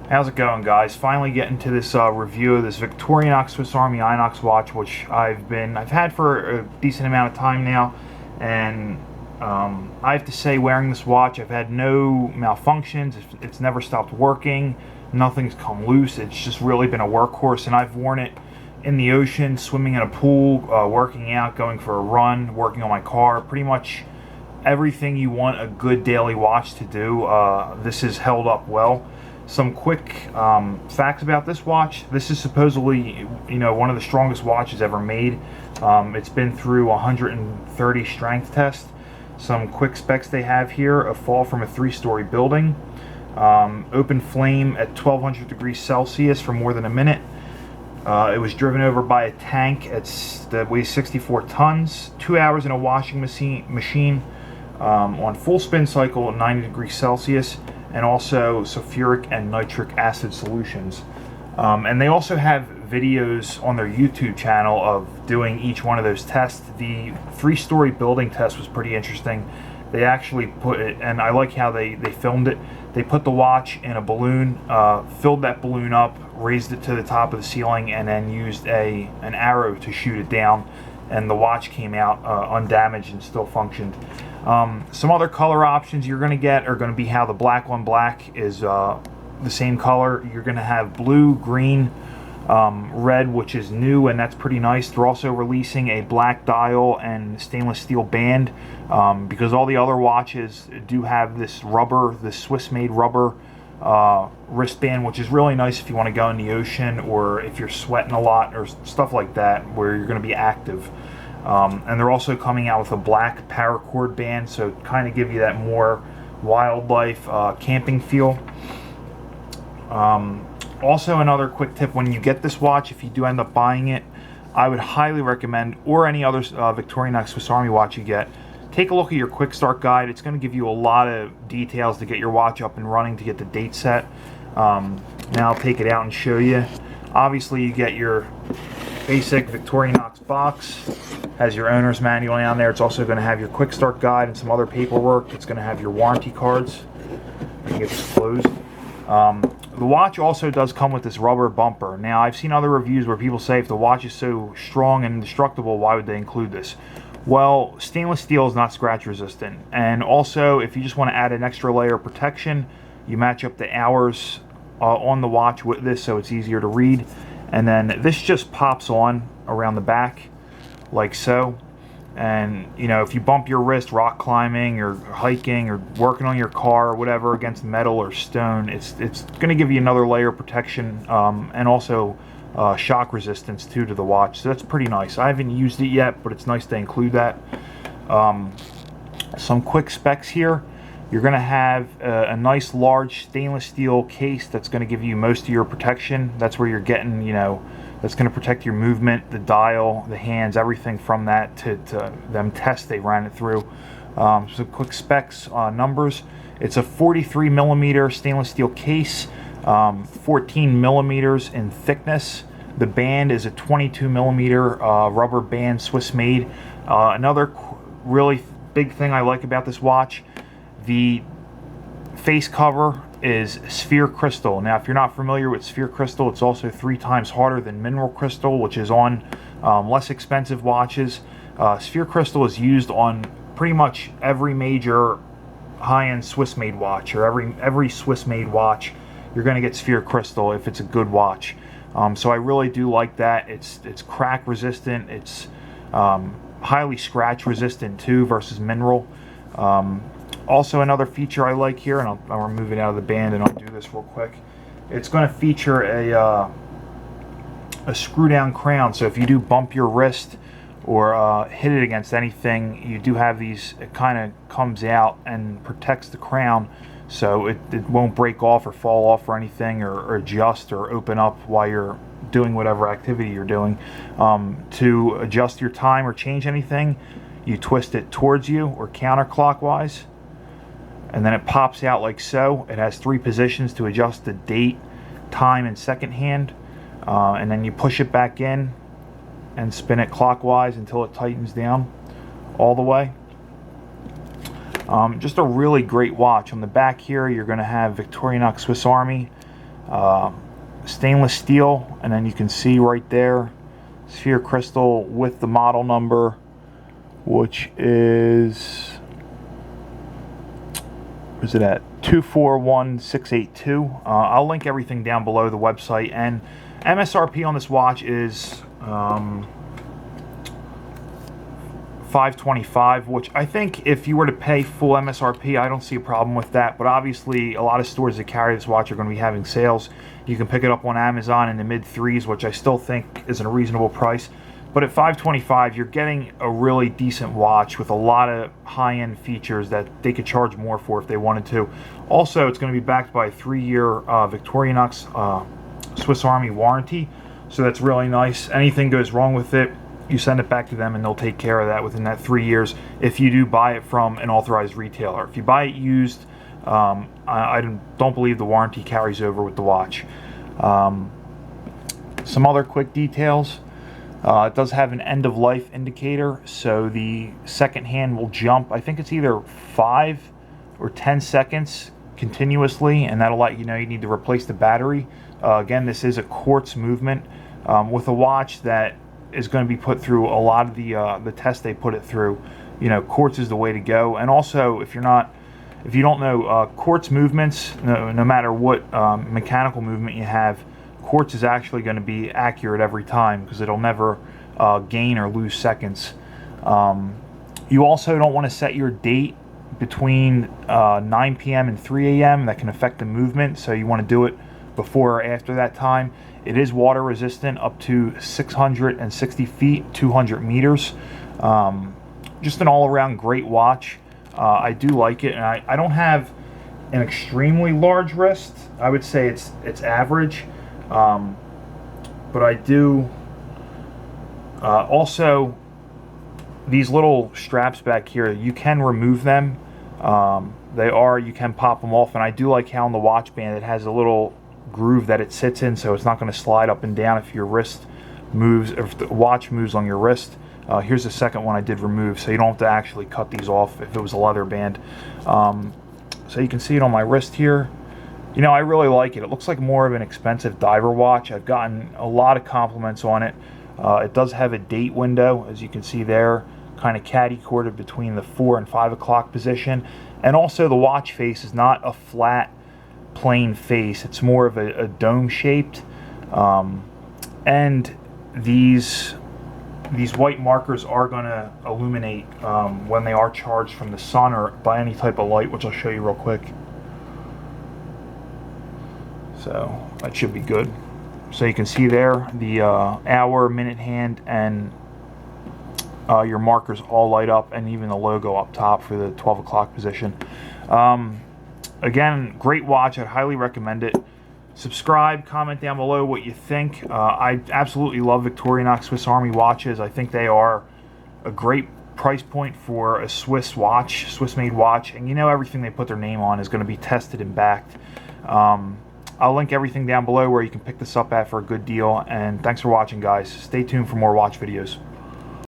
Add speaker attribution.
Speaker 1: How's it going, guys? Finally getting to this review of this Victorinox Swiss Army INOX watch, which I've had for a decent amount of time now, and I have to say, wearing this watch, I've had no malfunctions. It's never stopped working. Nothing's come loose. It's just really been a workhorse, and I've worn it in the ocean, swimming in a pool, working out, going for a run, working on my car. Pretty much everything you want a good daily watch to do. This has held up well. Some quick facts about this watch. This is supposedly, one of the strongest watches ever made. It's been through 130 strength tests. Some quick specs they have here: a fall from a 3-story building, open flame at 1200 degrees Celsius for more than a minute. It was driven over by a tank that weighs 64 tons, 2 hours in a washing machine on full spin cycle at 90 degrees Celsius, and also sulfuric and nitric acid solutions. And they also have videos on their YouTube channel of doing each one of those tests. The 3-story building test was pretty interesting. They actually put it, and I like how they filmed it. They put the watch in a balloon, filled that balloon up, raised it to the top of the ceiling, and then used an arrow to shoot it down, and the watch came out undamaged and still functioned. Some other color options you're going to get are going to be how the black on black is the same color. You're going to have blue, green, red, which is new, and that's pretty nice. They're also releasing a black dial and stainless steel band, because all the other watches do have this rubber, this Swiss-made rubber wristband, which is really nice if you want to go in the ocean or if you're sweating a lot or stuff like that where you're going to be active. And they're also coming out with a black paracord band, so kind of give you that more wildlife camping feel. Also, another quick tip: when you get this watch, if you do end up buying it, I would highly recommend, or any other Victorinox Swiss Army watch you get, take a look at your quick start guide. It's going to give you a lot of details to get your watch up and running, to get the date set. Now I'll take it out and show you. Obviously, you get your basic Victorinox box. Has your owner's manual down there. It's also going to have your quick start guide and some other paperwork. It's going to have your warranty cards. I can get this closed. The watch also does come with this rubber bumper. Now, I've seen other reviews where people say if the watch is so strong and indestructible, why would they include this? Well, stainless steel is not scratch resistant. And also, if you just want to add an extra layer of protection, you match up the hours on the watch with this so it's easier to read. And then this just pops on around the back like so. And if you bump your wrist rock climbing or hiking or working on your car or whatever against metal or stone, it's going to give you another layer of protection, and also shock resistance too to the watch. So that's pretty nice. I haven't used it yet, but it's nice to include that. Some quick specs here: you're going to have a nice large stainless steel case that's going to give you most of your protection. That's where you're getting, that's going to protect your movement, the dial, the hands, everything from that to them tests they ran it through. So quick specs, numbers. It's a 43 millimeter stainless steel case, 14 millimeters in thickness. The band is a 22 millimeter rubber band, Swiss made. Another really big thing I like about this watch: the face cover is sphere crystal. Now, if you're not familiar with sphere crystal, it's also 3 times harder than mineral crystal, which is on less expensive watches. Sphere crystal is used on pretty much every major high-end Swiss-made watch, or every Swiss-made watch. You're going to get sphere crystal if it's a good watch. So I really do like that. It's crack resistant. It's highly scratch resistant too, versus mineral. Also, another feature I like here, and I'll remove it out of the band and I'll do this real quick. It's going to feature a screw down crown, so if you do bump your wrist or hit it against anything, you do have these. It kind of comes out and protects the crown, so it won't break off or fall off or anything, or adjust or open up while you're doing whatever activity you're doing. To adjust your time or change anything, you twist it towards you or counterclockwise, and then it pops out like so. It has 3 positions to adjust the date, time, and second hand, and then you push it back in and spin it clockwise until it tightens down all the way. Just a really great watch. On the back here, you're going to have Victorinox Swiss Army. Stainless steel, and then you can see right there sphere crystal with the model number, which is, where's it at, 241682. I'll link everything down below, the website, and MSRP on this watch is $525, which I think if you were to pay full MSRP, I don't see a problem with that. But obviously, a lot of stores that carry this watch are going to be having sales. You can pick it up on Amazon in the mid threes, which I still think is a reasonable price. But at $525, you're getting a really decent watch with a lot of high-end features that they could charge more for if they wanted to. Also, it's going to be backed by a 3-year Victorinox Swiss Army warranty, so that's really nice. Anything goes wrong with it, you send it back to them and they'll take care of that within that 3 years if you do buy it from an authorized retailer. If you buy it used, I don't believe the warranty carries over with the watch. Some other quick details. It does have an end-of-life indicator, so the second hand will jump, I think it's either 5 or 10 seconds continuously, and that'll let you know you need to replace the battery. Again, this is a quartz movement with a watch that is going to be put through a lot of the tests they put it through. You know, quartz is the way to go. And also, if you don't know, quartz movements, no matter what mechanical movement you have, quartz is actually going to be accurate every time because it'll never gain or lose seconds. You also don't want to set your date between 9 p.m. and 3 a.m. That can affect the movement, so you want to do it before or after that time. It is water resistant up to 660 feet, 200 meters. Just an all-around great watch. I do like it, and I don't have an extremely large wrist. I would say it's average, but I do. Also, these little straps back here, you can remove them. You can pop them off, and I do like how on the watch band it has a little groove that it sits in, so it's not going to slide up and down if your wrist moves, or if the watch moves on your wrist. Here's the second one I did remove, so you don't have to actually cut these off if it was a leather band. So you can see it on my wrist here. You know, I really like it. It looks like more of an expensive diver watch. I've gotten a lot of compliments on it. It does have a date window, as you can see there, kind of caddy-corded between the 4 and 5 o'clock position. And also the watch face is not a flat, plain face. It's more of a dome-shaped. And these white markers are going to illuminate when they are charged from the sun or by any type of light, which I'll show you real quick. So that should be good. So you can see there the hour, minute hand, and your markers all light up, and even the logo up top for the 12 o'clock position. Again, great watch. I'd highly recommend it. Subscribe, comment down below what you think. I absolutely love Victorinox Swiss Army watches. I think they are a great price point for a Swiss watch, Swiss-made watch, and you know everything they put their name on is going to be tested and backed. I'll link everything down below where you can pick this up at for a good deal, and thanks for watching, guys. Stay tuned for more watch videos.